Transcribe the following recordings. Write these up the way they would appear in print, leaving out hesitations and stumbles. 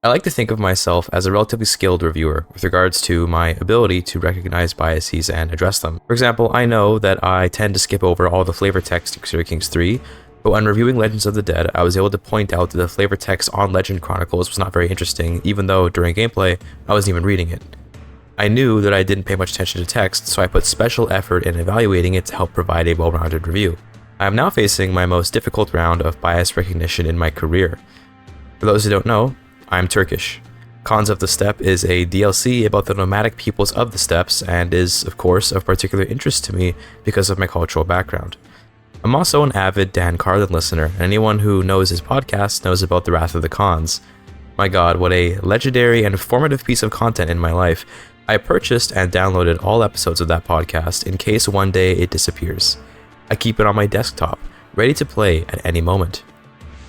I like to think of myself as a relatively skilled reviewer with regards to my ability to recognize biases and address them. For example, I know that I tend to skip over all the flavor text in Crusader Kings 3, but when reviewing Legends of the Dead, I was able to point out that the flavor text on Legend Chronicles was not very interesting, even though during gameplay, I wasn't even reading it. I knew that I didn't pay much attention to text, so I put special effort in evaluating it to help provide a well-rounded review. I am now facing my most difficult round of bias recognition in my career. For those who don't know, I'm Turkish. Khans of the Steppe is a DLC about the nomadic peoples of the steppes and is, of course, of particular interest to me because of my cultural background. I'm also an avid Dan Carlin listener, and anyone who knows his podcast knows about the Wrath of the Khans. My god, what a legendary and informative piece of content in my life. I purchased and downloaded all episodes of that podcast in case one day it disappears. I keep it on my desktop, ready to play at any moment.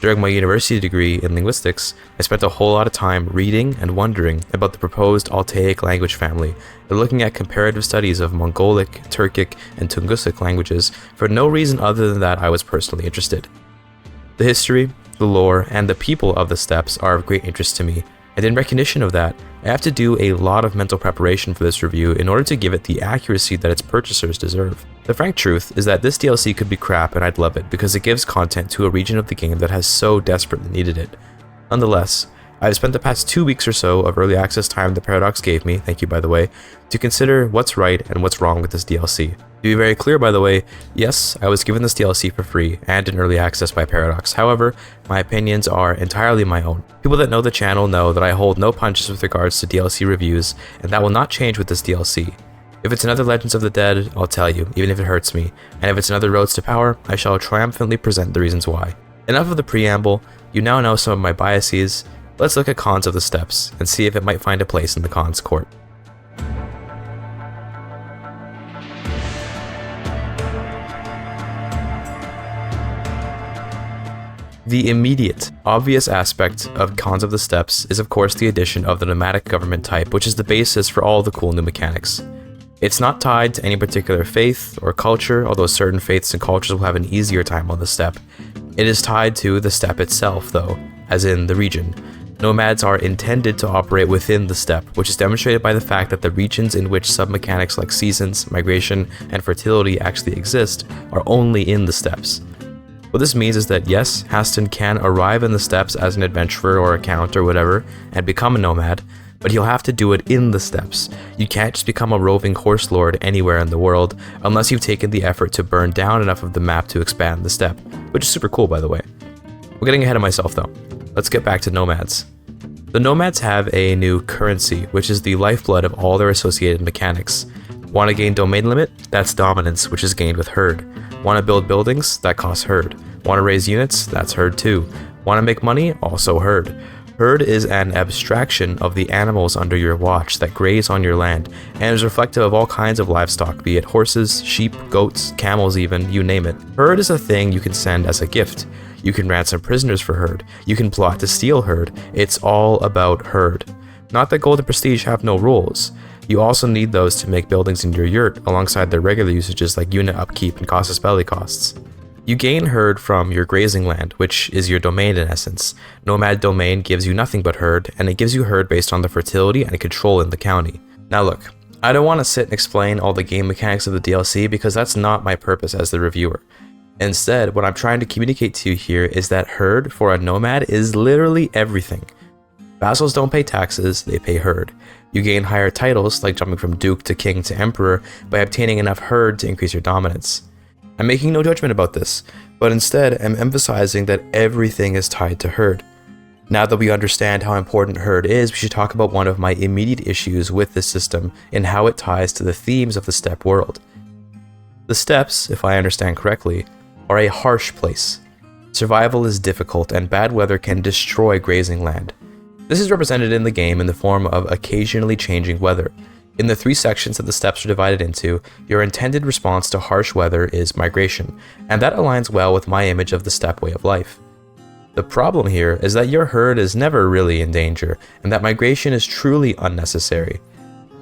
During my university degree in linguistics, I spent a whole lot of time reading and wondering about the proposed Altaic language family and looking at comparative studies of Mongolic, Turkic, and Tungusic languages for no reason other than that I was personally interested. The history, the lore, and the people of the steppes are of great interest to me, and in recognition of that, I have to do a lot of mental preparation for this review in order to give it the accuracy that its purchasers deserve. The frank truth is that this DLC could be crap and I'd love it because it gives content to a region of the game that has so desperately needed it. Nonetheless, I've spent the past 2 weeks or so of early access time that Paradox gave me, thank you by the way, to consider what's right and what's wrong with this DLC. To be very clear by the way, yes, I was given this DLC for free and in early access by Paradox, however, my opinions are entirely my own. People that know the channel know that I hold no punches with regards to DLC reviews, and that will not change with this DLC. If it's another Legends of the Dead, I'll tell you, even if it hurts me, and if it's another Roads to Power, I shall triumphantly present the reasons why. Enough of the preamble, you now know some of my biases. Let's look at Khans of the Steppes and see if it might find a place in the Khan's court. The immediate, obvious aspect of Khans of the Steppes is of course the addition of the nomadic government type, which is the basis for all the cool new mechanics. It's not tied to any particular faith or culture, although certain faiths and cultures will have an easier time on the steppe. It is tied to the steppe itself though, as in the region. Nomads are intended to operate within the steppe, which is demonstrated by the fact that the regions in which sub-mechanics like seasons, migration, and fertility actually exist are only in the steppes. What this means is that yes, Haston can arrive in the steppes as an adventurer or a count or whatever and become a nomad, but he'll have to do it in the steppes. You can't just become a roving horse lord anywhere in the world unless you've taken the effort to burn down enough of the map to expand the steppe, which is super cool by the way. We're getting ahead of myself though. Let's get back to nomads. The nomads have a new currency, which is the lifeblood of all their associated mechanics. Want to gain domain limit? That's dominance, which is gained with herd. Want to build buildings? That costs herd. Want to raise units? That's herd too. Want to make money? Also herd. Herd is an abstraction of the animals under your watch that graze on your land, and is reflective of all kinds of livestock, be it horses, sheep, goats, camels even, you name it. Herd is a thing you can send as a gift. You can ransom prisoners for herd. You can plot to steal herd. It's all about herd. Not that gold and prestige have no rules. You also need those to make buildings in your yurt alongside their regular usages like unit upkeep and casus belli costs. You gain herd from your grazing land, which is your domain in essence. Nomad domain gives you nothing but herd, and it gives you herd based on the fertility and control in the county. Now look, I don't want to sit and explain all the game mechanics of the DLC because that's not my purpose as the reviewer. Instead, what I'm trying to communicate to you here is that herd for a nomad is literally everything. Vassals don't pay taxes, they pay herd. You gain higher titles, like jumping from duke to king to emperor, by obtaining enough herd to increase your dominance. I'm making no judgment about this, but instead I'm emphasizing that everything is tied to herd. Now that we understand how important herd is, we should talk about one of my immediate issues with this system and how it ties to the themes of the steppe world. The steppes, if I understand correctly, are a harsh place. Survival is difficult and bad weather can destroy grazing land. This is represented in the game in the form of occasionally changing weather. In the 3 sections that the steppes are divided into, your intended response to harsh weather is migration, and that aligns well with my image of the steppe way of life. The problem here is that your herd is never really in danger, and that migration is truly unnecessary.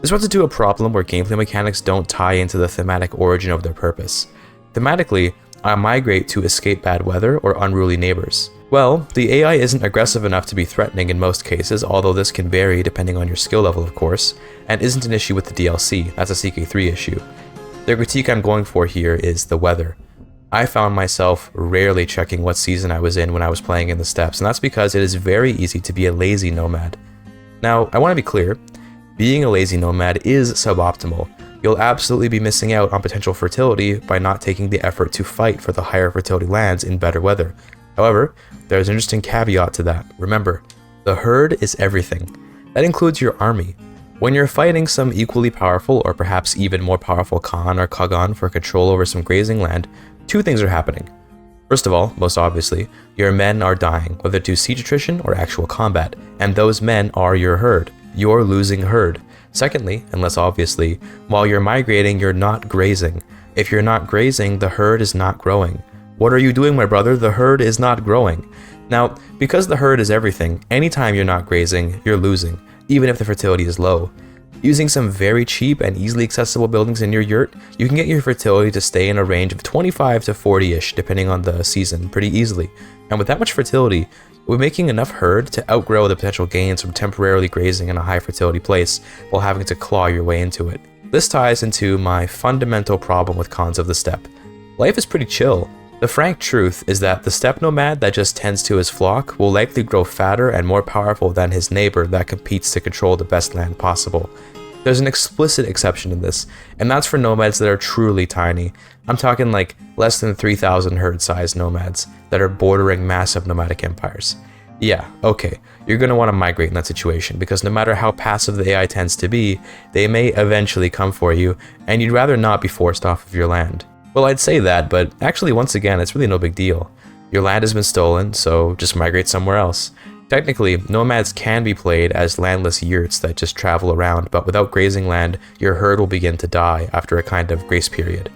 This runs into a problem where gameplay mechanics don't tie into the thematic origin of their purpose. Thematically, I migrate to escape bad weather or unruly neighbors. Well, the AI isn't aggressive enough to be threatening in most cases, although this can vary depending on your skill level of course, and isn't an issue with the DLC, that's a CK3 issue. The critique I'm going for here is the weather. I found myself rarely checking what season I was in when I was playing in the steppes, and that's because it is very easy to be a lazy nomad. Now, I want to be clear, being a lazy nomad is suboptimal. You'll absolutely be missing out on potential fertility by not taking the effort to fight for the higher fertility lands in better weather. However, there's an interesting caveat to that. Remember, the herd is everything. That includes your army. When you're fighting some equally powerful or perhaps even more powerful Khan or Kagan for control over some grazing land, two things are happening. First of all, most obviously, your men are dying, whether to siege attrition or actual combat, and those men are your herd, your losing herd. Secondly, and less obviously, while you're migrating, you're not grazing. If you're not grazing, the herd is not growing. What are you doing, my brother? The herd is not growing. Now, because the herd is everything, anytime you're not grazing, you're losing, even if the fertility is low. Using some very cheap and easily accessible buildings in your yurt, you can get your fertility to stay in a range of 25 to 40-ish, depending on the season, pretty easily. And with that much fertility, we're making enough herd to outgrow the potential gains from temporarily grazing in a high fertility place while having to claw your way into it. This ties into my fundamental problem with cons of the steppe. Life is pretty chill. The frank truth is that the steppe nomad that just tends to his flock will likely grow fatter and more powerful than his neighbor that competes to control the best land possible. There's an explicit exception in this, and that's for nomads that are truly tiny. I'm talking like less than 3,000 herd size nomads that are bordering massive nomadic empires. Yeah, okay, you're going to want to migrate in that situation because no matter how passive the AI tends to be, they may eventually come for you, and you'd rather not be forced off of your land. Well, I'd say that, but actually once again, it's really no big deal. Your land has been stolen, so just migrate somewhere else. Technically, nomads can be played as landless yurts that just travel around, but without grazing land, your herd will begin to die after a kind of grace period.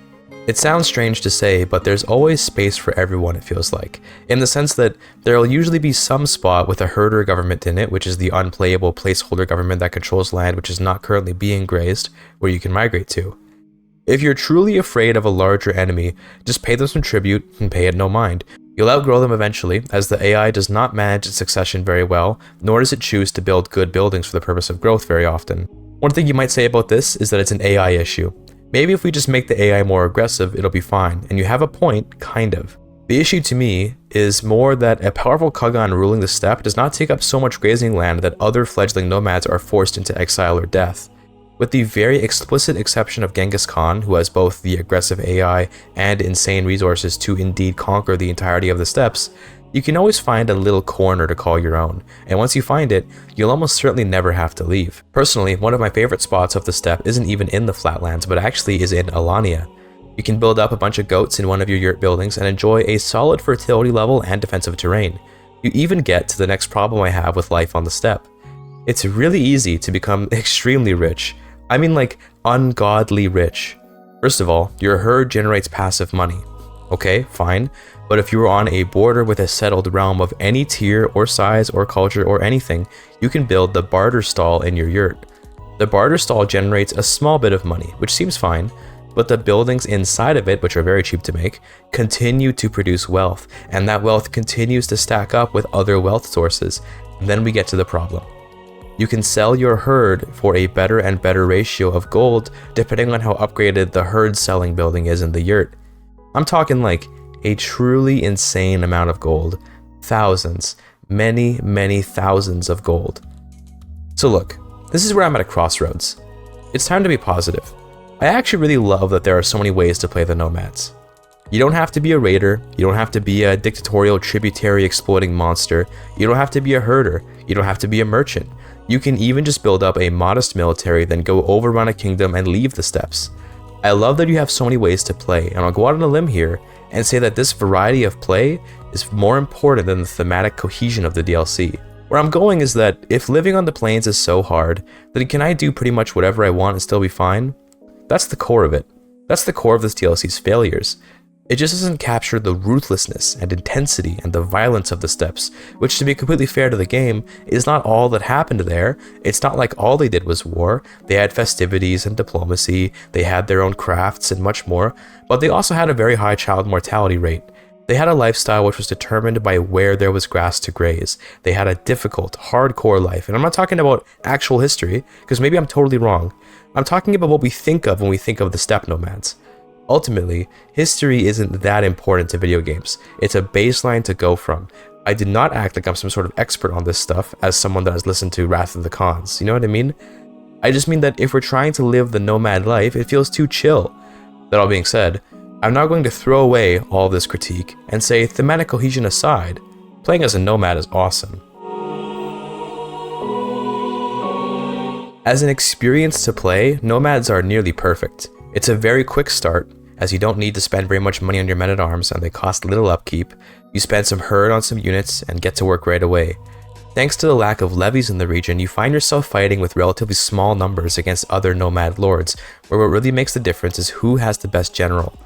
It sounds strange to say, but there's always space for everyone, it feels like, in the sense that there'll usually be some spot with a herder government in it, which is the unplayable placeholder government that controls land which is not currently being grazed, where you can migrate to. If you're truly afraid of a larger enemy, just pay them some tribute and pay it no mind. You'll outgrow them eventually, as the AI does not manage its succession very well, nor does it choose to build good buildings for the purpose of growth very often. One thing you might say about this is that it's an AI issue. Maybe if we just make the AI more aggressive, it'll be fine, and you have a point, kind of. The issue to me is more that a powerful Kagan ruling the steppe does not take up so much grazing land that other fledgling nomads are forced into exile or death. With the very explicit exception of Genghis Khan, who has both the aggressive AI and insane resources to indeed conquer the entirety of the steppes, you can always find a little corner to call your own, and once you find it, you'll almost certainly never have to leave. Personally, one of my favorite spots of the steppe isn't even in the flatlands, but actually is in Alania. You can build up a bunch of goats in one of your yurt buildings and enjoy a solid fertility level and defensive terrain. You even get to the next problem I have with life on the steppe. It's really easy to become extremely rich. I mean like ungodly rich. First of all, your herd generates passive money. Okay, fine, but if you were on a border with a settled realm of any tier or size or culture or anything, you can build the barter stall in your yurt. The barter stall generates a small bit of money, which seems fine, but the buildings inside of it, which are very cheap to make, continue to produce wealth, and that wealth continues to stack up with other wealth sources. And then we get to the problem. You can sell your herd for a better and better ratio of gold depending on how upgraded the herd selling building is in the yurt. I'm talking like a truly insane amount of gold. Thousands, many thousands of gold. So look, this is where I'm at a crossroads. It's time to be positive. I actually really love that there are so many ways to play the nomads. You don't have to be a raider, you don't have to be a dictatorial tributary exploiting monster, you don't have to be a herder, you don't have to be a merchant. You can even just build up a modest military, then go overrun a kingdom and leave the steppes. I love that you have so many ways to play, and I'll go out on a limb here and say that this variety of play is more important than the thematic cohesion of the DLC. Where I'm going is that if living on the plains is so hard, then can I do pretty much whatever I want and still be fine? That's the core of it. That's the core of this DLC's failures. It just doesn't capture the ruthlessness and intensity and the violence of the steppes, which, to be completely fair to the game, is not all that happened there. It's not like all they did was war. They had festivities and diplomacy, they had their own crafts and much more, but they also had a very high child mortality rate. They had a lifestyle which was determined by where there was grass to graze. They had a difficult, hardcore life. And I'm not talking about actual history, because maybe I'm totally wrong. I'm talking about what we think of when we think of the steppe nomads. Ultimately, history isn't that important to video games. It's a baseline to go from. I did not act like I'm some sort of expert on this stuff as someone that has listened to Wrath of the Khans. You know what I mean? I just mean that if we're trying to live the nomad life, it feels too chill. That all being said, I'm now going to throw away all this critique and say, thematic cohesion aside, playing as a nomad is awesome. As an experience to play, nomads are nearly perfect. It's a very quick start, as you don't need to spend very much money on your men-at-arms and they cost little upkeep. You spend some herd on some units and get to work right away. Thanks to the lack of levies in the region, you find yourself fighting with relatively small numbers against other nomad lords, where what really makes the difference is who has the best general.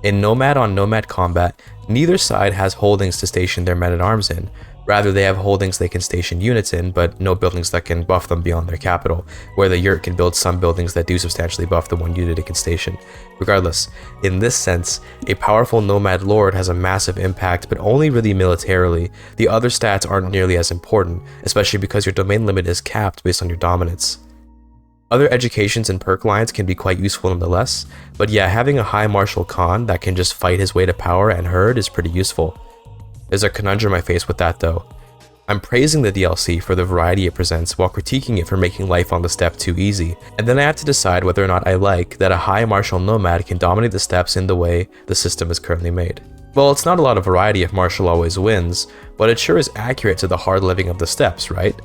In nomad on nomad combat, neither side has holdings to station their men-at-arms in. Rather, they have holdings they can station units in, but no buildings that can buff them beyond their capital, where the yurt can build some buildings that do substantially buff the one unit it can station. Regardless, in this sense, a powerful nomad lord has a massive impact, but only really militarily. The other stats aren't nearly as important, especially because your domain limit is capped based on your dominance. Other educations and perk lines can be quite useful nonetheless, but yeah, having a high martial Khan that can just fight his way to power and herd is pretty useful. There's a conundrum I face with that though. I'm praising the DLC for the variety it presents while critiquing it for making life on the steppe too easy, and then I have to decide whether or not I like that a high martial nomad can dominate the steppes in the way the system is currently made. Well, it's not a lot of variety if martial always wins, but it sure is accurate to the hard living of the steppes, right?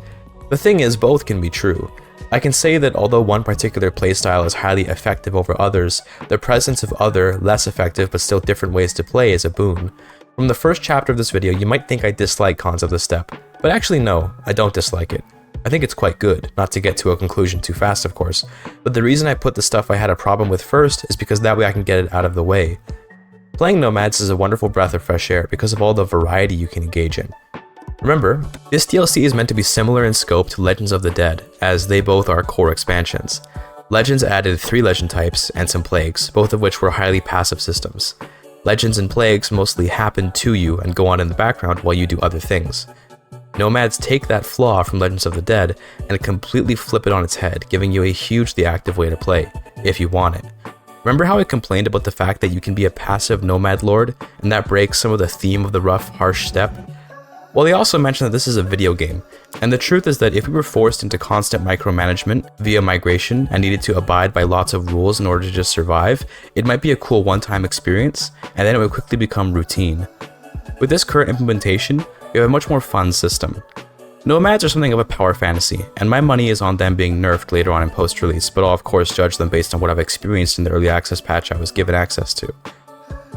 The thing is, both can be true. I can say that although one particular playstyle is highly effective over others, the presence of other, less effective but still different ways to play is a boon. From the first chapter of this video, you might think I dislike Khans of the Steppe, but actually no, I don't dislike it. I think it's quite good, not to get to a conclusion too fast of course, but the reason I put the stuff I had a problem with first is because that way I can get it out of the way. Playing Nomads is a wonderful breath of fresh air because of all the variety you can engage in. Remember, this DLC is meant to be similar in scope to Legends of the Dead, as they both are core expansions. Legends added 3 legend types and some plagues, both of which were highly passive systems. Legends and plagues mostly happen to you and go on in the background while you do other things. Nomads take that flaw from Legends of the Dead and completely flip it on its head, giving you a hugely active way to play, if you want it. Remember how I complained about the fact that you can be a passive nomad lord, and that breaks some of the theme of the rough, harsh steppe? Well, they also mentioned that this is a video game, and the truth is that if we were forced into constant micromanagement via migration and needed to abide by lots of rules in order to just survive, it might be a cool one-time experience, and then it would quickly become routine. With this current implementation, we have a much more fun system. Nomads are something of a power fantasy, and my money is on them being nerfed later on in post-release, but I'll of course judge them based on what I've experienced in the early access patch I was given access to.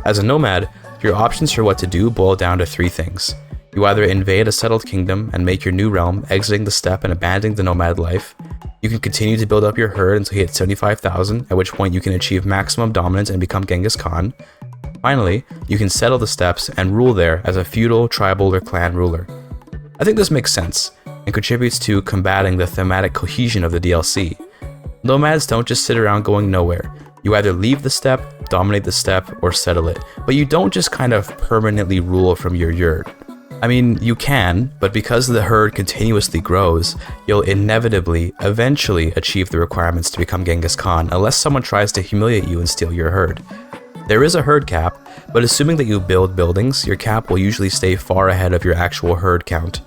As a nomad, your options for what to do boil down to 3 things. You either invade a settled kingdom and make your new realm, exiting the steppe and abandoning the nomad life. You can continue to build up your herd until you hit 75,000, at which point you can achieve maximum dominance and become Genghis Khan. Finally, you can settle the steppes and rule there as a feudal, tribal, or clan ruler. I think this makes sense, and contributes to combating the thematic cohesion of the DLC. Nomads don't just sit around going nowhere. You either leave the steppe, dominate the steppe, or settle it, but you don't just kind of permanently rule from your yurt. I mean, you can, but because the herd continuously grows, you'll inevitably, eventually achieve the requirements to become Genghis Khan unless someone tries to humiliate you and steal your herd. There is a herd cap, but assuming that you build buildings, your cap will usually stay far ahead of your actual herd count.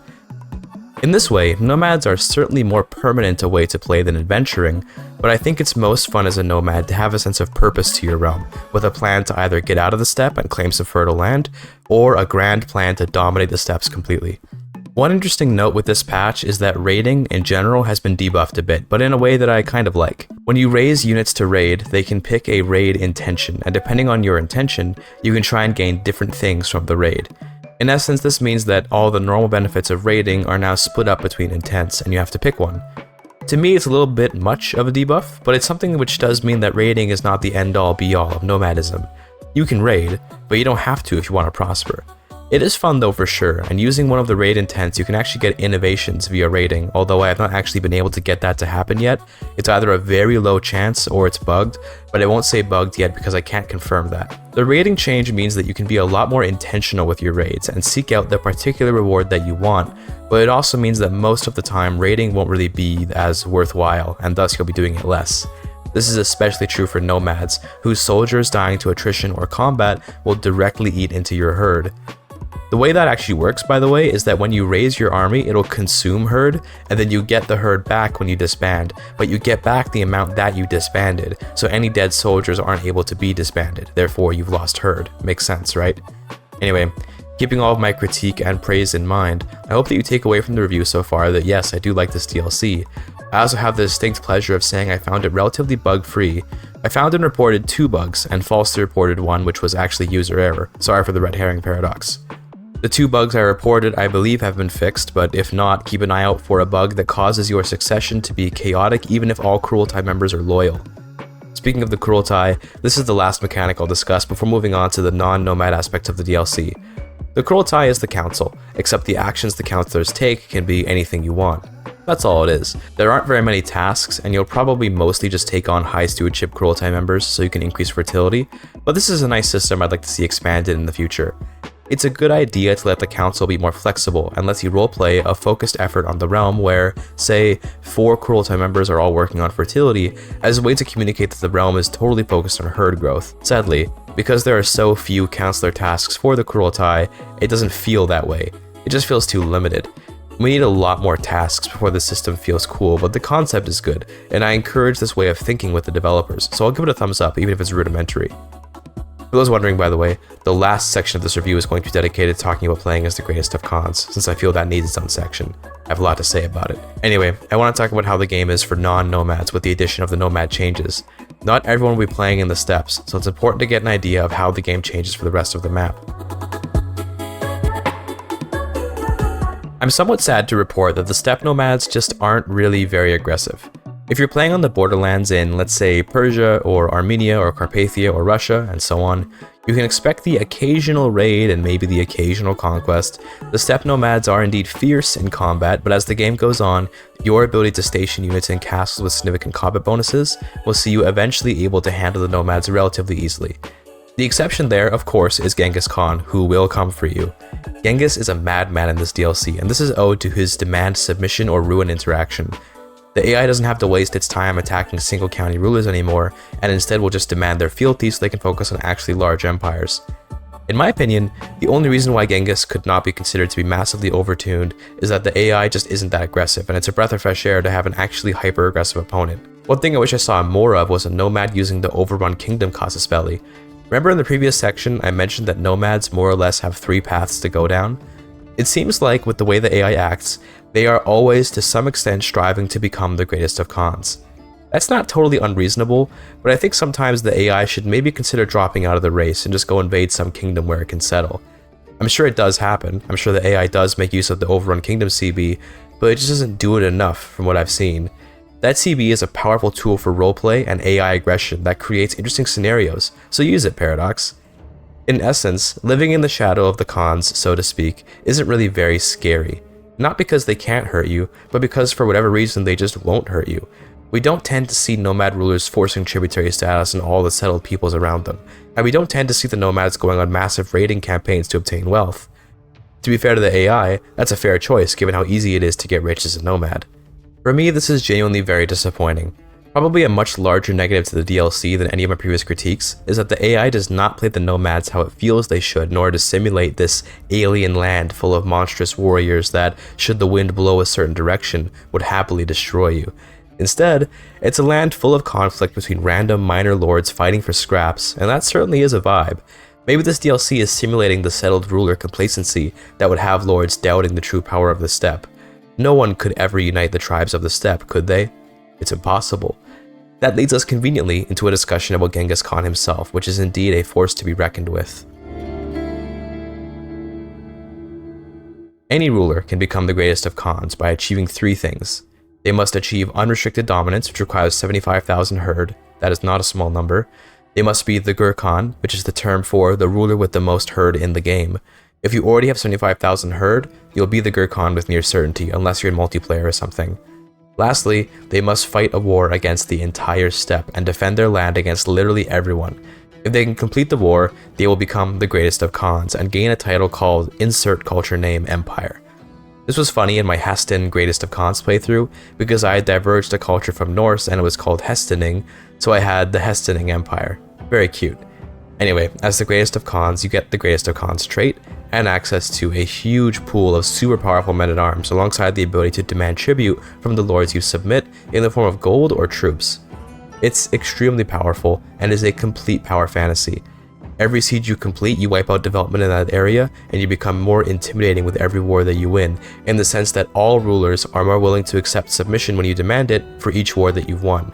In this way, nomads are certainly more permanent a way to play than adventuring, but I think it's most fun as a nomad to have a sense of purpose to your realm, with a plan to either get out of the steppe and claim some fertile land, or a grand plan to dominate the steppes completely. One interesting note with this patch is that raiding in general has been debuffed a bit, but in a way that I kind of like. When you raise units to raid, they can pick a raid intention, and depending on your intention, you can try and gain different things from the raid. In essence, this means that all the normal benefits of raiding are now split up between intents, and you have to pick one. To me, it's a little bit much of a debuff, but it's something which does mean that raiding is not the end-all be-all of nomadism. You can raid, but you don't have to if you want to prosper. It is fun though for sure, and using one of the raid intents you can actually get innovations via raiding, although I have not actually been able to get that to happen yet. It's either a very low chance or it's bugged, but I won't say bugged yet because I can't confirm that. The raiding change means that you can be a lot more intentional with your raids and seek out the particular reward that you want, but it also means that most of the time raiding won't really be as worthwhile, and thus you'll be doing it less. This is especially true for nomads, whose soldiers dying to attrition or combat will directly eat into your herd. The way that actually works, by the way, is that when you raise your army, it'll consume herd, and then you get the herd back when you disband, but you get back the amount that you disbanded, so any dead soldiers aren't able to be disbanded, therefore you've lost herd. Makes sense, right? Anyway, keeping all of my critique and praise in mind, I hope that you take away from the review so far that yes, I do like this DLC. I also have the distinct pleasure of saying I found it relatively bug-free. I found and reported 2 bugs, and falsely reported one which was actually user error. Sorry for the red herring paradox. The 2 bugs I reported I believe have been fixed, but if not, keep an eye out for a bug that causes your succession to be chaotic even if all Kurultai members are loyal. Speaking of the Kurultai, this is the last mechanic I'll discuss before moving on to the non-nomad aspect of the DLC. The Kurultai is the council, except the actions the counselors take can be anything you want. That's all it is. There aren't very many tasks, and you'll probably mostly just take on high stewardship Kurultai members so you can increase fertility, but this is a nice system I'd like to see expanded in the future. It's a good idea to let the council be more flexible and lets you roleplay a focused effort on the realm where, say, 4 Kurultai members are all working on fertility as a way to communicate that the realm is totally focused on herd growth. Sadly, because there are so few counselor tasks for the Kurultai, it doesn't feel that way. It just feels too limited. We need a lot more tasks before the system feels cool, but the concept is good, and I encourage this way of thinking with the developers, so I'll give it a thumbs up even if it's rudimentary. For those wondering, by the way, the last section of this review is going to be dedicated to talking about playing as the greatest of cons, since I feel that needs its own section. I have a lot to say about it. Anyway, I want to talk about how the game is for non-nomads with the addition of the nomad changes. Not everyone will be playing in the steppes, so it's important to get an idea of how the game changes for the rest of the map. I'm somewhat sad to report that the steppe nomads just aren't really very aggressive. If you're playing on the borderlands in, let's say, Persia or Armenia or Carpathia or Russia and so on, you can expect the occasional raid and maybe the occasional conquest. The steppe nomads are indeed fierce in combat, but as the game goes on, your ability to station units in castles with significant combat bonuses will see you eventually able to handle the nomads relatively easily. The exception there, of course, is Genghis Khan, who will come for you. Genghis is a madman in this DLC, and this is owed to his demand submission or ruin interaction. The AI doesn't have to waste its time attacking single county rulers anymore, and instead will just demand their fealty so they can focus on actually large empires. In my opinion, the only reason why Genghis could not be considered to be massively overtuned is that the AI just isn't that aggressive, and it's a breath of fresh air to have an actually hyper-aggressive opponent. One thing I wish I saw more of was a nomad using the Overrun Kingdom casus belli. Remember in the previous section I mentioned that nomads more or less have 3 paths to go down? It seems like with the way the AI acts, they are always to some extent striving to become the greatest of cons. That's not totally unreasonable, but I think sometimes the AI should maybe consider dropping out of the race and just go invade some kingdom where it can settle. I'm sure it does happen, I'm sure the AI does make use of the Overrun Kingdom CB, but it just doesn't do it enough from what I've seen. That CB is a powerful tool for roleplay and AI aggression that creates interesting scenarios, so use it, Paradox. In essence, living in the shadow of the cons, so to speak, isn't really very scary. Not because they can't hurt you, but because for whatever reason they just won't hurt you. We don't tend to see nomad rulers forcing tributary status on all the settled peoples around them, and we don't tend to see the nomads going on massive raiding campaigns to obtain wealth. To be fair to the AI, that's a fair choice given how easy it is to get rich as a nomad. For me, this is genuinely very disappointing. Probably a much larger negative to the DLC than any of my previous critiques is that the AI does not play the nomads how it feels they should in order to simulate this alien land full of monstrous warriors that, should the wind blow a certain direction, would happily destroy you. Instead, it's a land full of conflict between random minor lords fighting for scraps, and that certainly is a vibe. Maybe this DLC is simulating the settled ruler complacency that would have lords doubting the true power of the steppe. No one could ever unite the tribes of the steppe, could they? It's impossible. That leads us conveniently into a discussion about Genghis Khan himself, which is indeed a force to be reckoned with. Any ruler can become the greatest of cons by achieving 3 things. They must achieve unrestricted dominance, which requires 75,000 herd. That is not a small number. They must be the Gur Khan, which is the term for the ruler with the most herd in the game. If you already have 75,000 herd, you'll be the Gurkhan with near certainty unless you're in multiplayer or something. Lastly, they must fight a war against the entire steppe and defend their land against literally everyone. If they can complete the war, they will become the greatest of Khans and gain a title called Insert Culture Name Empire. This was funny in my Heston Greatest of Khans playthrough because I had diverged a culture from Norse and it was called Hestoning, so I had the Hestoning Empire. Very cute. Anyway, as the Greatest of Khans, you get the Greatest of Khans trait and access to a huge pool of super powerful men-at-arms alongside the ability to demand tribute from the lords you submit in the form of gold or troops. It's extremely powerful and is a complete power fantasy. Every siege you complete, you wipe out development in that area, and you become more intimidating with every war that you win, in the sense that all rulers are more willing to accept submission when you demand it for each war that you've won.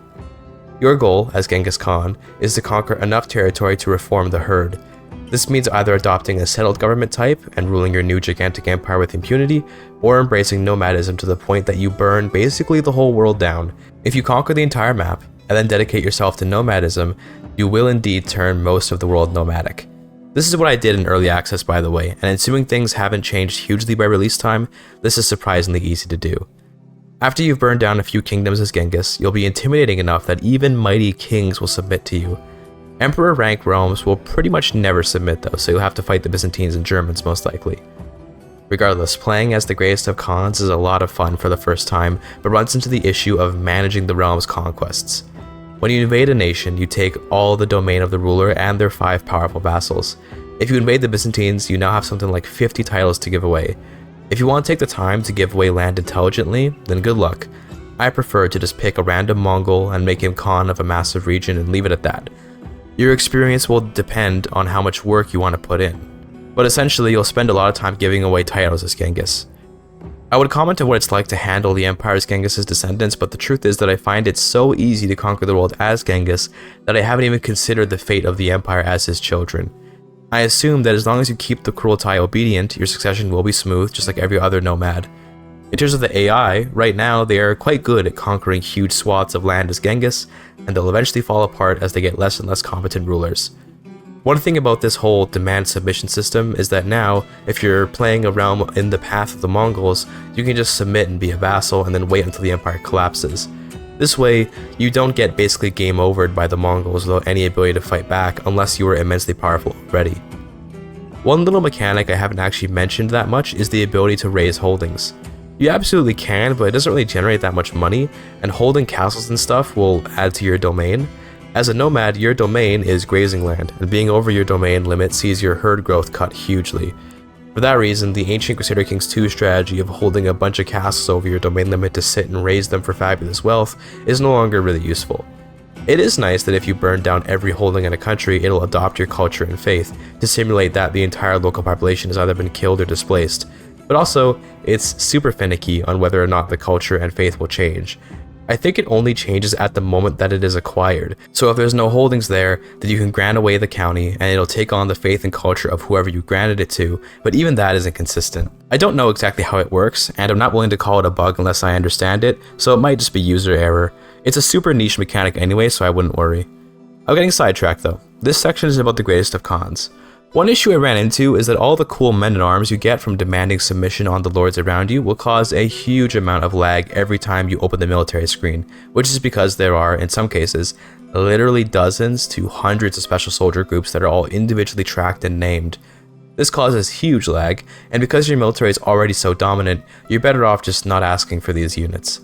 Your goal, as Genghis Khan, is to conquer enough territory to reform the herd. This means either adopting a settled government type and ruling your new gigantic empire with impunity, or embracing nomadism to the point that you burn basically the whole world down. If you conquer the entire map, and then dedicate yourself to nomadism, you will indeed turn most of the world nomadic. This is what I did in early access, by the way, and assuming things haven't changed hugely by release time, this is surprisingly easy to do. After you've burned down a few kingdoms as Genghis, you'll be intimidating enough that even mighty kings will submit to you. Emperor rank realms will pretty much never submit though, so you'll have to fight the Byzantines and Germans most likely. Regardless, playing as the Greatest of Khans is a lot of fun for the first time, but runs into the issue of managing the realm's conquests. When you invade a nation, you take all the domain of the ruler and their 5 powerful vassals. If you invade the Byzantines, you now have something like 50 titles to give away. If you want to take the time to give away land intelligently, then good luck. I prefer to just pick a random Mongol and make him Khan of a massive region and leave it at that. Your experience will depend on how much work you want to put in, but essentially you'll spend a lot of time giving away titles as Genghis. I would comment on what it's like to handle the empire as Genghis' descendants, but the truth is that I find it so easy to conquer the world as Genghis that I haven't even considered the fate of the empire as his children. I assume that as long as you keep the Kurultai obedient, your succession will be smooth, just like every other nomad. In terms of the AI, right now they are quite good at conquering huge swaths of land as Genghis, and they'll eventually fall apart as they get less and less competent rulers. One thing about this whole demand submission system is that now, if you're playing a realm in the path of the Mongols, you can just submit and be a vassal and then wait until the empire collapses. This way, you don't get basically game overed by the Mongols without any ability to fight back unless you were immensely powerful already. One little mechanic I haven't actually mentioned that much is the ability to raise holdings. You absolutely can, but it doesn't really generate that much money, and holding castles and stuff will add to your domain. As a nomad, your domain is grazing land, and being over your domain limit sees your herd growth cut hugely. For that reason, the ancient Crusader Kings 2 strategy of holding a bunch of castles over your domain limit to sit and raise them for fabulous wealth is no longer really useful. It is nice that if you burn down every holding in a country, it'll adopt your culture and faith, to simulate that the entire local population has either been killed or displaced, but also, it's super finicky on whether or not the culture and faith will change. I think it only changes at the moment that it is acquired, so if there's no holdings there, then you can grant away the county and it'll take on the faith and culture of whoever you granted it to, but even that isn't consistent. I don't know exactly how it works, and I'm not willing to call it a bug unless I understand it, so it might just be user error. It's a super niche mechanic anyway, so I wouldn't worry. I'm getting sidetracked though. This section is about the Greatest of Khans. One issue I ran into is that all the cool men-at-arms you get from demanding submission on the lords around you will cause a huge amount of lag every time you open the military screen, which is because there are, in some cases, literally dozens to hundreds of special soldier groups that are all individually tracked and named. This causes huge lag, and because your military is already so dominant, you're better off just not asking for these units.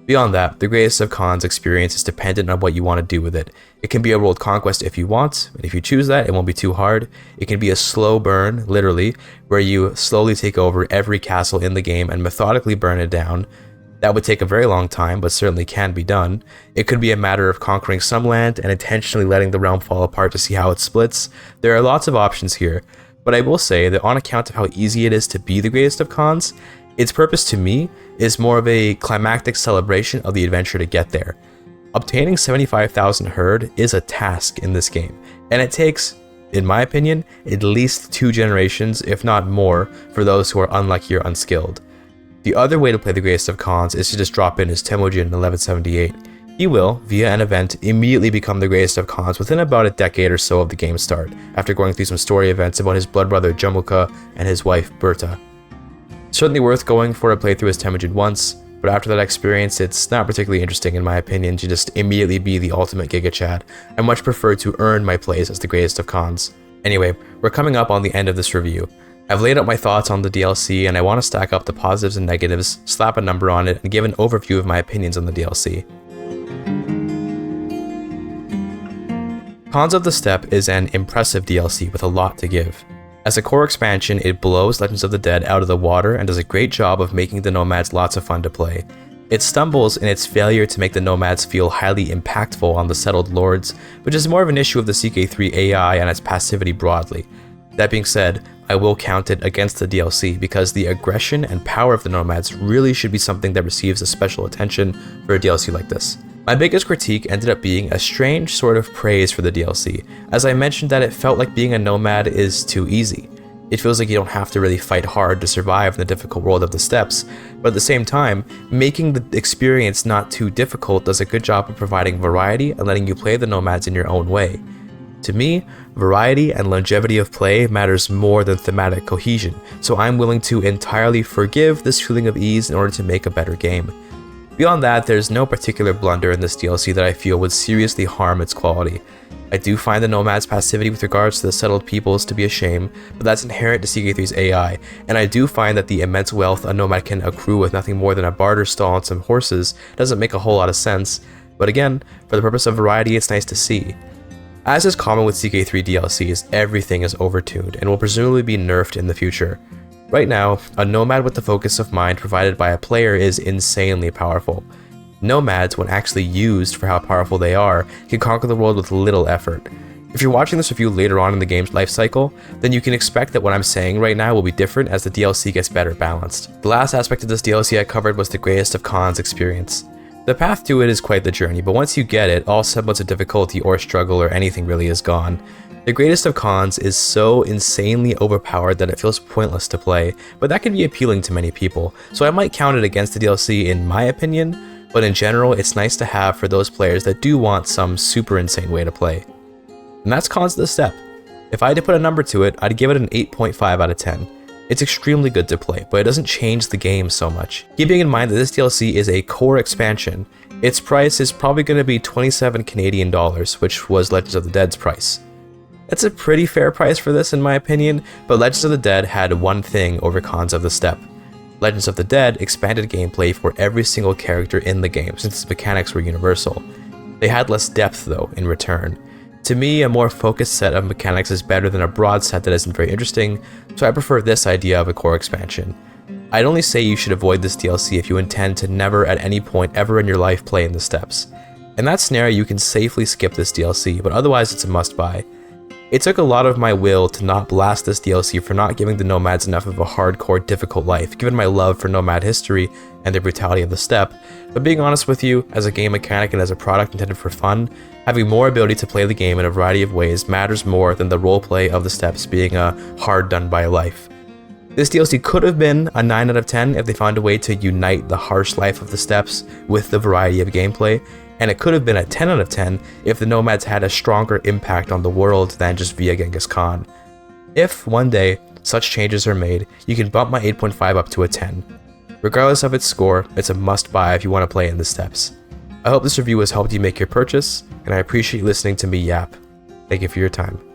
Beyond that, the Greatest of Khans experience is dependent on what you want to do with it. It can be a world conquest if you want, and if you choose that, it won't be too hard. It can be a slow burn, literally, where you slowly take over every castle in the game and methodically burn it down. That would take a very long time, but certainly can be done. It could be a matter of conquering some land and intentionally letting the realm fall apart to see how it splits. There are lots of options here, but I will say that on account of how easy it is to be the Greatest of Khans, its purpose to me is more of a climactic celebration of the adventure to get there. Obtaining 75,000 herd is a task in this game, and it takes, in my opinion, at least 2 generations, if not more, for those who are unlucky or unskilled. The other way to play the Greatest of Khans is to just drop in as Temujin in 1178. He will, via an event, immediately become the greatest of Khans within about a decade or so of the game's start, after going through some story events about his blood brother Jamukha and his wife Berta. Certainly worth going for a playthrough as Temujin once, but after that experience, it's not particularly interesting in my opinion to just immediately be the ultimate GIGACHAD. I much prefer to earn my place as the greatest of Khans. Anyway, we're coming up on the end of this review. I've laid out my thoughts on the DLC and I want to stack up the positives and negatives, slap a number on it, and give an overview of my opinions on the DLC. Khans of the Steppe is an impressive DLC with a lot to give. As a core expansion, it blows Legends of the Dead out of the water and does a great job of making the nomads lots of fun to play. It stumbles in its failure to make the nomads feel highly impactful on the settled lords, which is more of an issue of the CK3 AI and its passivity broadly. That being said, I will count it against the DLC because the aggression and power of the nomads really should be something that receives a special attention for a DLC like this. My biggest critique ended up being a strange sort of praise for the DLC, as I mentioned that it felt like being a nomad is too easy. It feels like you don't have to really fight hard to survive in the difficult world of the steppes, but at the same time, making the experience not too difficult does a good job of providing variety and letting you play the nomads in your own way. To me, variety and longevity of play matters more than thematic cohesion, so I'm willing to entirely forgive this feeling of ease in order to make a better game. Beyond that, there's no particular blunder in this DLC that I feel would seriously harm its quality. I do find the nomad's passivity with regards to the settled peoples to be a shame, but that's inherent to CK3's AI, and I do find that the immense wealth a nomad can accrue with nothing more than a barter stall and some horses doesn't make a whole lot of sense, but again, for the purpose of variety, it's nice to see. As is common with CK3 DLCs, everything is overtuned and will presumably be nerfed in the future. Right now, a nomad with the focus of mind provided by a player is insanely powerful. Nomads, when actually used for how powerful they are, can conquer the world with little effort. If you're watching this review later on in the game's life cycle, then you can expect that what I'm saying right now will be different as the DLC gets better balanced. The last aspect of this DLC I covered was the greatest of Khans experience. The path to it is quite the journey, but once you get it, all semblance of difficulty or struggle or anything really is gone. The greatest of Khans is so insanely overpowered that it feels pointless to play, but that can be appealing to many people, so I might count it against the DLC in my opinion, but in general it's nice to have for those players that do want some super insane way to play. And that's Khans of the Steppe. If I had to put a number to it, I'd give it an 8.5 out of 10. It's extremely good to play, but it doesn't change the game so much. Keeping in mind that this DLC is a core expansion, its price is probably going to be 27 Canadian dollars, which was Legends of the Dead's price. That's a pretty fair price for this in my opinion, but Legends of the Dead had one thing over Khans of the Steppe. Legends of the Dead expanded gameplay for every single character in the game since its mechanics were universal. They had less depth though in return. To me, a more focused set of mechanics is better than a broad set that isn't very interesting, so I prefer this idea of a core expansion. I'd only say you should avoid this DLC if you intend to never at any point ever in your life play in the steppes. In that scenario, you can safely skip this DLC, but otherwise it's a must-buy. It took a lot of my will to not blast this DLC for not giving the nomads enough of a hardcore, difficult life, given my love for nomad history and the brutality of the steppe, but being honest with you, as a game mechanic and as a product intended for fun, having more ability to play the game in a variety of ways matters more than the roleplay of the steppes being a hard done by life. This DLC could have been a 9 out of 10 if they found a way to unite the harsh life of the steppes with the variety of gameplay, and it could have been a 10 out of 10 if the nomads had a stronger impact on the world than just via Genghis Khan. If, one day, such changes are made, you can bump my 8.5 up to a 10. Regardless of its score, it's a must-buy if you want to play in the steppes. I hope this review has helped you make your purchase, and I appreciate you listening to me yap. Thank you for your time.